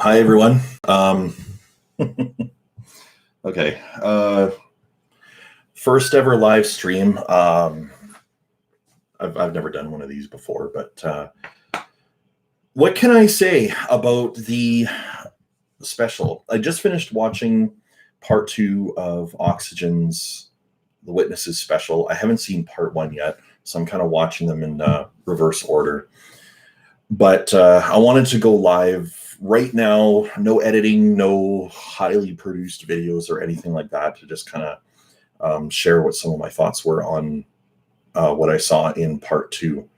Hi, everyone. Okay. First ever live stream. I've never done one of these before, but what can I say about the special? I just finished watching part 2 of Oxygen's The Witnesses special. I haven't seen part 1 yet, so I'm kind of watching them in reverse order. But I wanted to go live right now, no editing, no highly produced videos or anything like that, to just kind of share what some of my thoughts were on what I saw in part 2.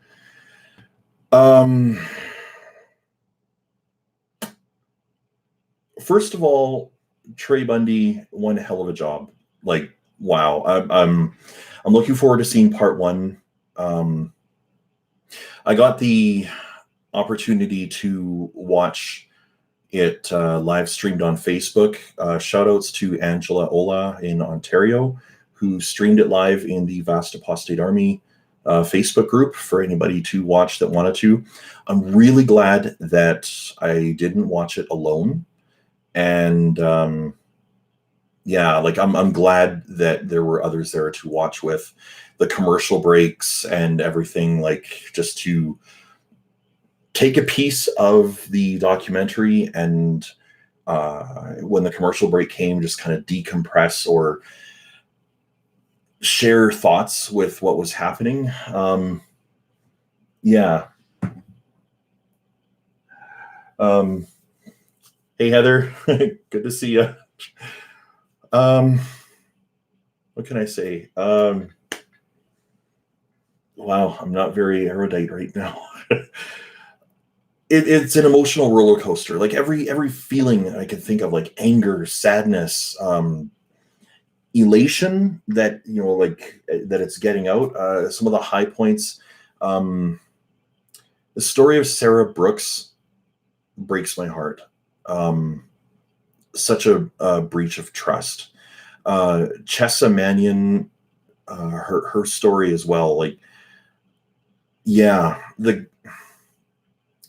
First of all, Trey Bundy, one hell of a job. Like, wow. I'm looking forward to seeing part 1. I got the opportunity to watch it live streamed on Facebook. Shout outs to Angela Ola in Ontario, who streamed it live in the Vast Apostate Army Facebook group for anybody to watch that wanted to. I'm really glad that I didn't watch it alone. And yeah, like I'm glad that there were others there to watch with. The commercial breaks and everything, like just to take a piece of the documentary and when the commercial break came, just kind of decompress or share thoughts with what was happening. Yeah. Hey, Heather. Good to see you. What can I say? Wow, I'm not very erudite right now. It's an emotional roller coaster. Like every feeling I can think of, like anger, sadness, elation that like that it's getting out. Some of the high points. The story of Sarah Brooks breaks my heart. Such a breach of trust. Chessa Mannion, her story as well. Like, yeah, the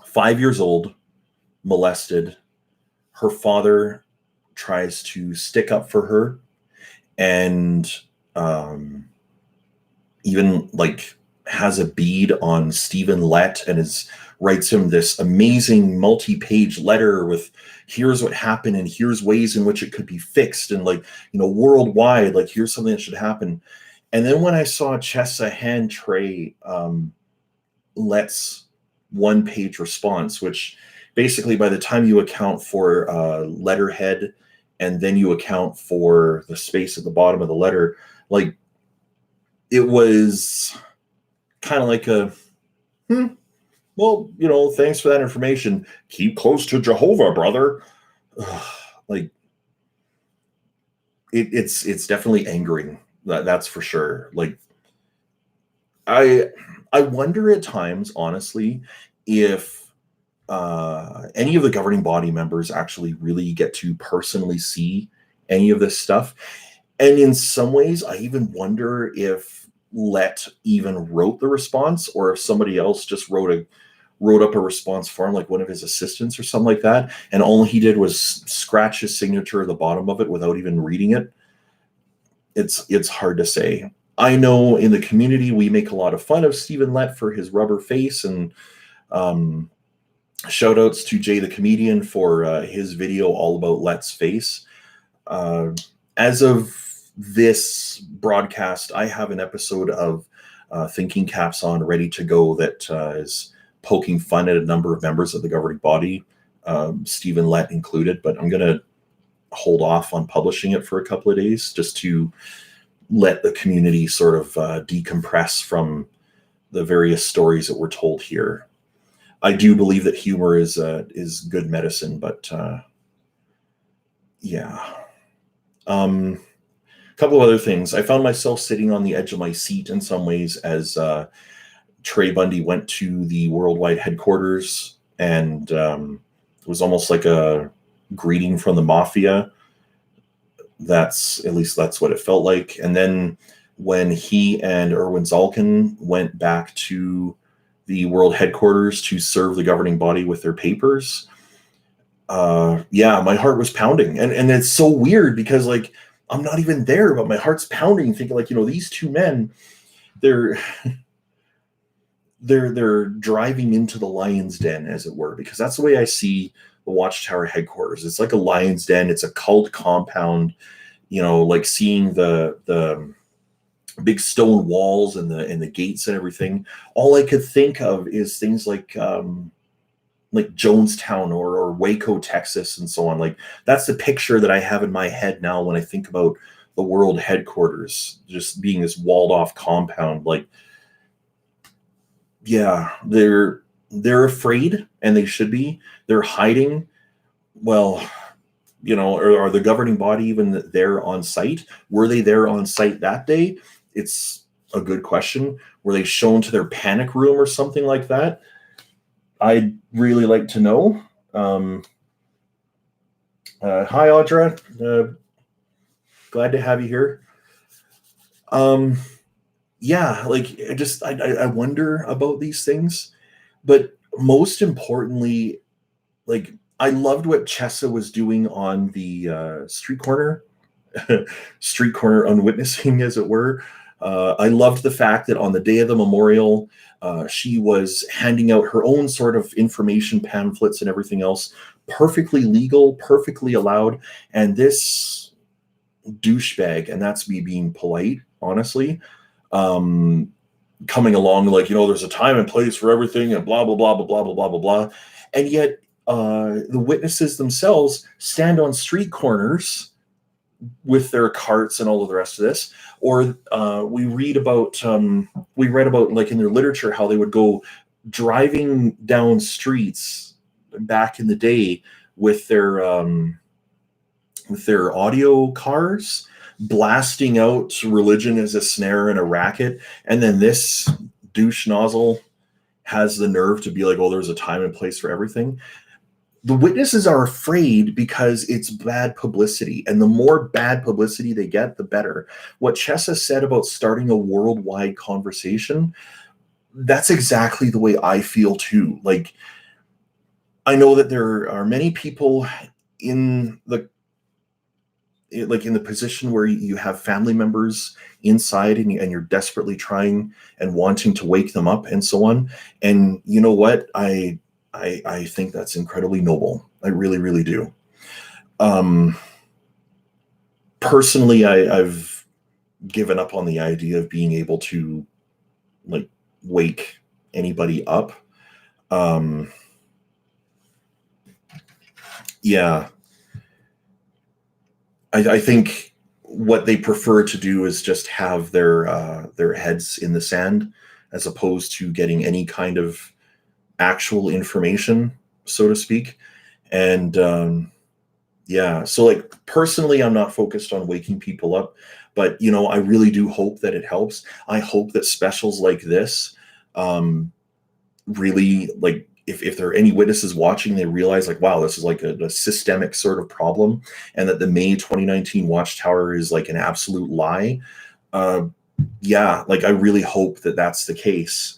5 years old, molested. Her father tries to stick up for her, and even like has a bead on Stephen Lett and writes him this amazing multi-page letter with here's what happened and here's ways in which it could be fixed, and like worldwide, like here's something that should happen. And then when I saw Chessa hand Trey Lett's one-page response, which basically by the time you account for letterhead and then you account for the space at the bottom of the letter, like it was kind of like a well, thanks for that information, keep close to Jehovah, brother. Like it's definitely angering, that's for sure. Like I wonder at times, honestly, if any of the governing body members actually really get to personally see any of this stuff. And in some ways, I even wonder if Lett even wrote the response, or if somebody else just wrote up a response for him, like one of his assistants or something like that, and all he did was scratch his signature at the bottom of it without even reading it. It's hard to say. I know in the community we make a lot of fun of Stephen Lett for his rubber face, and shout outs to Jay the comedian for his video all about Lett's face. As of this broadcast, I have an episode of Thinking Caps on ready to go that is poking fun at a number of members of the governing body, Stephen Lett included, but I'm going to hold off on publishing it for a couple of days just to let the community sort of decompress from the various stories that were told here. I do believe that humor is good medicine, but yeah. A couple of other things. I found myself sitting on the edge of my seat in some ways as Trey Bundy went to the worldwide headquarters, and it was almost like a greeting from the mafia. At least that's what it felt like. And then when he and Irwin Alton went back to the world headquarters to serve the governing body with their papers, yeah, my heart was pounding, and it's so weird because like I'm not even there, but my heart's pounding, thinking like, these two men, they're they're driving into the lion's den, as it were, because that's the way I see the Watchtower headquarters. It's like a lion's den. It's a cult compound. Like seeing the big stone walls and the gates and everything. All I could think of is things like Jonestown or Waco, Texas, and so on. Like that's the picture that I have in my head now when I think about the world headquarters, just being this walled off compound. Like, yeah, they're afraid, and they should be. They're hiding. Well, are the governing body even there on site? Were they there on site that day? It's a good question. Were they shown to their panic room or something like that? I'd really like to know. Hi, Audra. Glad to have you here. Yeah, like I wonder about these things, but most importantly, like I loved what Chessa was doing on the street corner unwitnessing, as it were. I loved the fact that on the day of the memorial, she was handing out her own sort of information pamphlets and everything else, perfectly legal, perfectly allowed. And this douchebag, and that's me being polite, honestly, coming along like, there's a time and place for everything and blah, blah, blah, blah, blah, blah, blah, blah, blah. And yet the witnesses themselves stand on street corners with their carts and all of the rest of this. Or we read about like in their literature how they would go driving down streets back in the day with their audio cars, blasting out religion as a snare and a racket. And then this douche nozzle has the nerve to be like, oh, there's a time and place for everything. The witnesses are afraid because it's bad publicity, and the more bad publicity they get, the better. What Chessa said about starting a worldwide conversation, that's exactly the way I feel too. Like, I know that there are many people in the position where you have family members inside and you're desperately trying and wanting to wake them up and so on. And you know what? I think that's incredibly noble. I really, really do. Personally, I've given up on the idea of being able to like wake anybody up. Yeah. I think what they prefer to do is just have their heads in the sand, as opposed to getting any kind of actual information, so to speak. And yeah, so like personally, I'm not focused on waking people up, but I really do hope that it helps. I hope that specials like this really, like, if there are any witnesses watching, they realize like, wow, this is like a systemic sort of problem, and that the May 2019 Watchtower is like an absolute lie. Yeah, like I really hope that that's the case.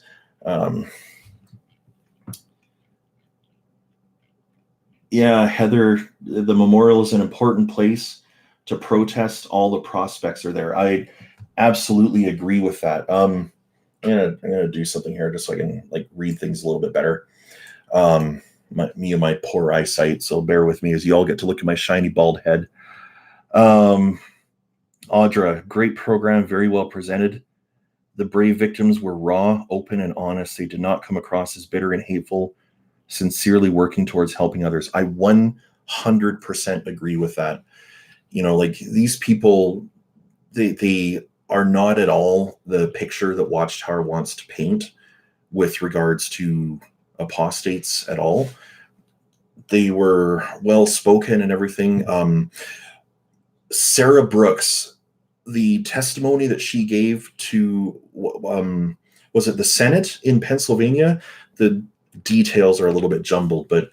Yeah, Heather, the memorial is an important place to protest. All the prospects are there. I absolutely agree with that. I'm gonna do something here just so I can like read things a little bit better. Me and my poor eyesight, so bear with me as you all get to look at my shiny bald head. Audra, great program, very well presented. The brave victims were raw, open, and honest. They did not come across as bitter and hateful, sincerely working towards helping others. I 100% agree with that. Like these people, they are not at all the picture that Watchtower wants to paint with regards to apostates at all. They were well spoken and everything. Sarah Brooks, the testimony that she gave to was it the Senate in Pennsylvania? The details are a little bit jumbled, but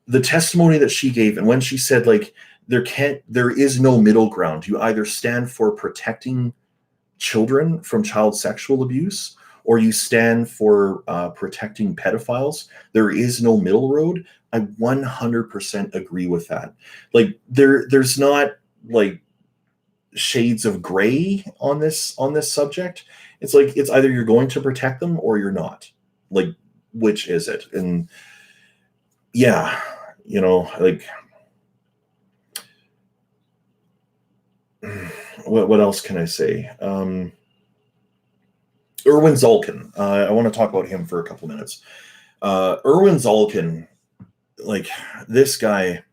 the testimony that she gave, and when she said like there is no middle ground. You either stand for protecting children from child sexual abuse, or you stand for protecting pedophiles. There is no middle road. I 100% agree with that. Like there's not like shades of gray on this subject. It's like it's either you're going to protect them or you're not. Like, which is it? And yeah, like what else can I say? Irwin Zalkin. I want to talk about him for a couple minutes. Irwin Zalkin, like this guy,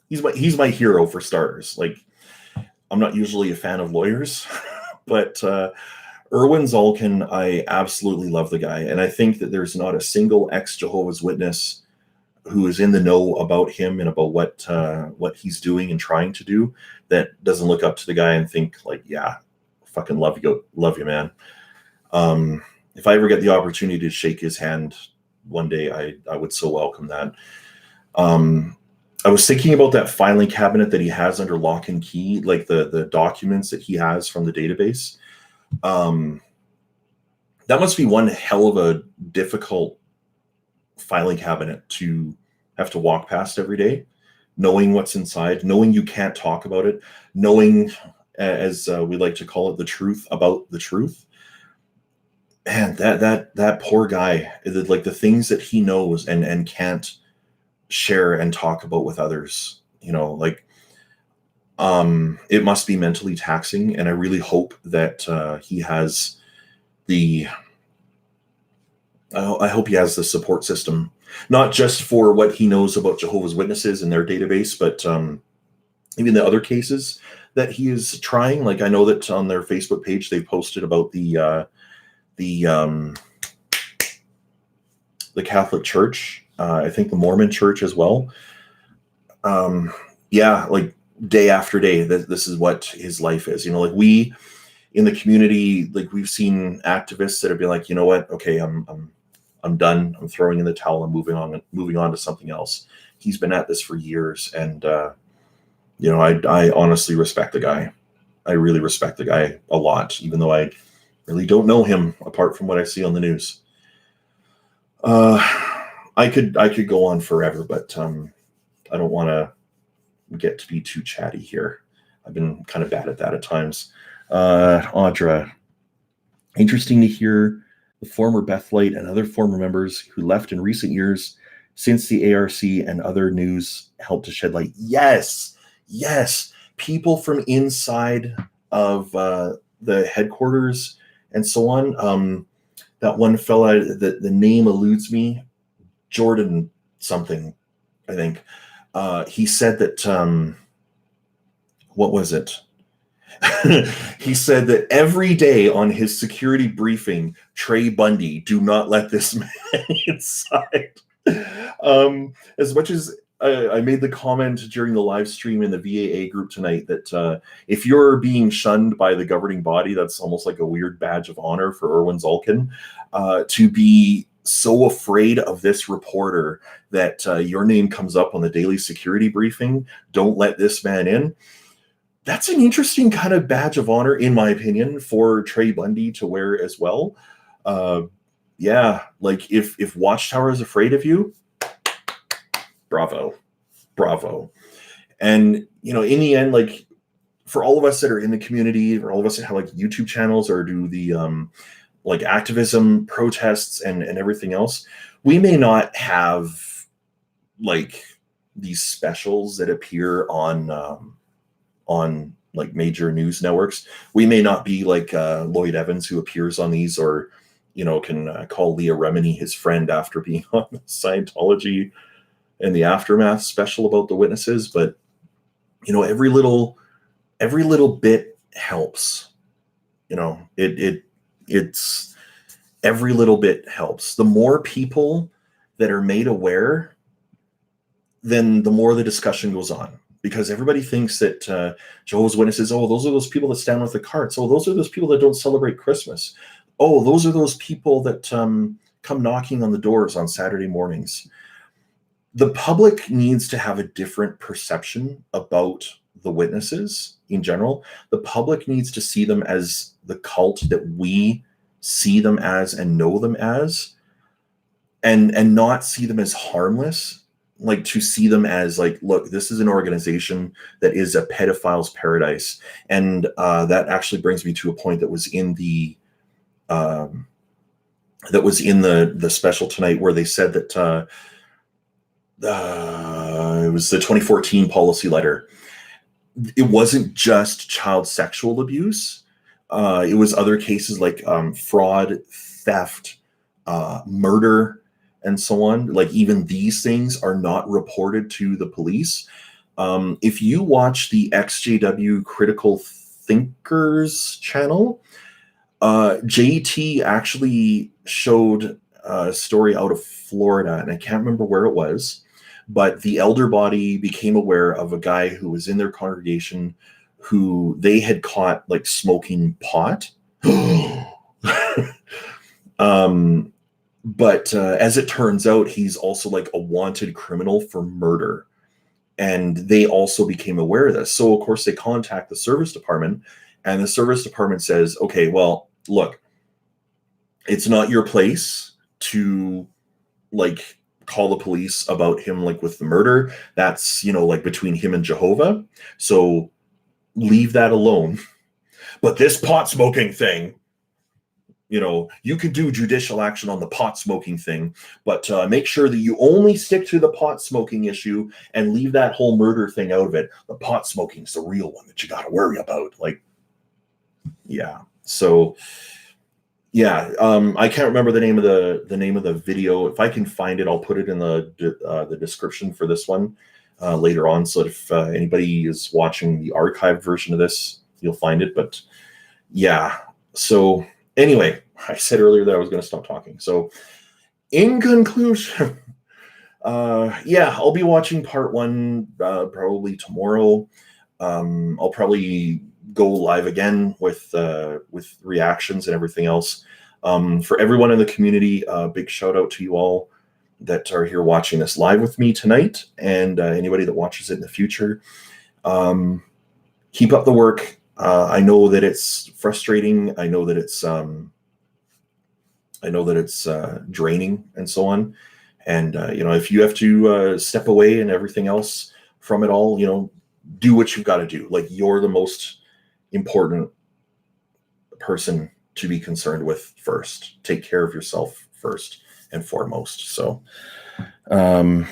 he's my hero for starters. Like, I'm not usually a fan of lawyers, but Irwin Zalkin, I absolutely love the guy, and I think that there's not a single ex-Jehovah's Witness who is in the know about him and about what he's doing and trying to do that doesn't look up to the guy and think like, yeah, fucking love you, man. If I ever get the opportunity to shake his hand one day, I would so welcome that. I was thinking about that filing cabinet that he has under lock and key, like the documents that he has from the database. That must be one hell of a difficult filing cabinet to have to walk past every day, knowing what's inside, knowing you can't talk about it, knowing, as we like to call it, the truth about the truth. And that poor guy, like the things that he knows and can't share and talk about with others, like it must be mentally taxing. And I really hope that he has I hope he has the support system, not just for what he knows about Jehovah's Witnesses and their database, but even the other cases that he is trying. Like, I know that on their Facebook page, they posted about the Catholic Church, I think the Mormon Church as well. Yeah, like day after day, this is what his life is. Like we in the community, like we've seen activists that have been like, you know what? Okay, I'm done. I'm throwing in the towel. I'm moving on to something else. He's been at this for years, and I honestly respect the guy. I really respect the guy a lot, even though I really don't know him apart from what I see on the news. I could go on forever, but I don't want to get to be too chatty here. I've been kind of bad at that at times. Audra, interesting to hear the former Bethlite and other former members who left in recent years since the ARC and other news helped to shed light. Yes. People from inside of the headquarters and so on. That one fella, the name eludes me, Jordan something, I think. He said that, what was it? He said that every day on his security briefing, Trey Bundy, do not let this man inside. As much as I made the comment during the live stream in the VAA group tonight that if you're being shunned by the governing body, that's almost like a weird badge of honor for Irwin Zalkin, to be so afraid of this reporter that your name comes up on the daily security briefing. Don't let this man in. That's an interesting kind of badge of honor, in my opinion, for Trey Bundy to wear as well. Yeah, like if Watchtower is afraid of you, bravo. And in the end, like for all of us that are in the community, or all of us that have like YouTube channels or do the like activism protests and everything else, we may not have like these specials that appear on like major news networks. We may not be like Lloyd Evans, who appears on these, or can call Leah Remini his friend after being on the Scientology and the Aftermath special about the witnesses. But every little bit helps. It's every little bit helps. The more people that are made aware, then the more the discussion goes on. Because everybody thinks that Jehovah's Witnesses, those are those people that stand with the carts. Those are those people that don't celebrate Christmas. Those are those people that come knocking on the doors on Saturday mornings. The public needs to have a different perception about the witnesses in general. The public needs to see them as the cult that we see them as and know them as, and not see them as harmless. Like, to see them as like, look, this is an organization that is a pedophile's paradise. And that actually brings me to a point that was in the special tonight, where they said that it was the 2014 policy letter. It wasn't just child sexual abuse. It was other cases like fraud, theft, murder, and so on. Like, even these things are not reported to the police. If you watch the XJW Critical Thinkers channel, JT actually showed a story out of Florida, and I can't remember where it was, but the elder body became aware of a guy who was in their congregation who they had caught like smoking pot. But as it turns out, he's also like a wanted criminal for murder. And they also became aware of this. So, of course, they contact the service department, and the service department says, okay, well, look, it's not your place to like call the police about him, like with the murder. That's, like between him and Jehovah. So leave that alone. But this pot smoking thing, you can do judicial action on the pot smoking thing, but make sure that you only stick to the pot smoking issue and leave that whole murder thing out of it. The pot smoking is the real one that you got to worry about. Like, yeah. So, yeah, I can't remember the name of the video. If I can find it, I'll put it in the description for this one later on. So that if anybody is watching the archived version of this, you'll find it. But yeah, so anyway, I said earlier that I was going to stop talking. So in conclusion, I'll be watching part 1 probably tomorrow. I'll probably go live again with reactions and everything else. For everyone in the community, big shout out to you all that are here watching this live with me tonight, and anybody that watches it in the future. Keep up the work. I know that it's frustrating. I know that it's draining and so on. And if you have to step away and everything else from it all, do what you've got to do. Like, you're the most important person to be concerned with first. Take care of yourself first and foremost. So, oh,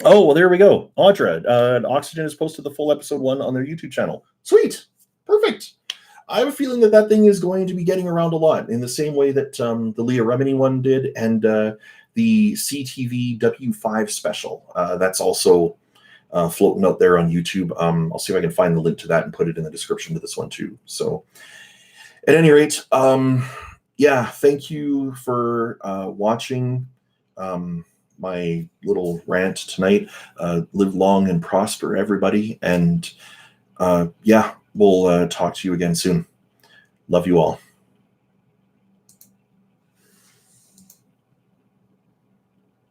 well, there we go. Audra, Oxygen has posted the full episode 1 on their YouTube channel. Sweet. Perfect. I have a feeling that thing is going to be getting around a lot, in the same way that the Leah Remini one did, and the CTV W5 special. That's also floating out there on YouTube. I'll see if I can find the link to that and put it in the description to this one too. So at any rate, thank you for watching my little rant tonight. Live long and prosper, everybody. And we'll talk to you again soon. Love you all.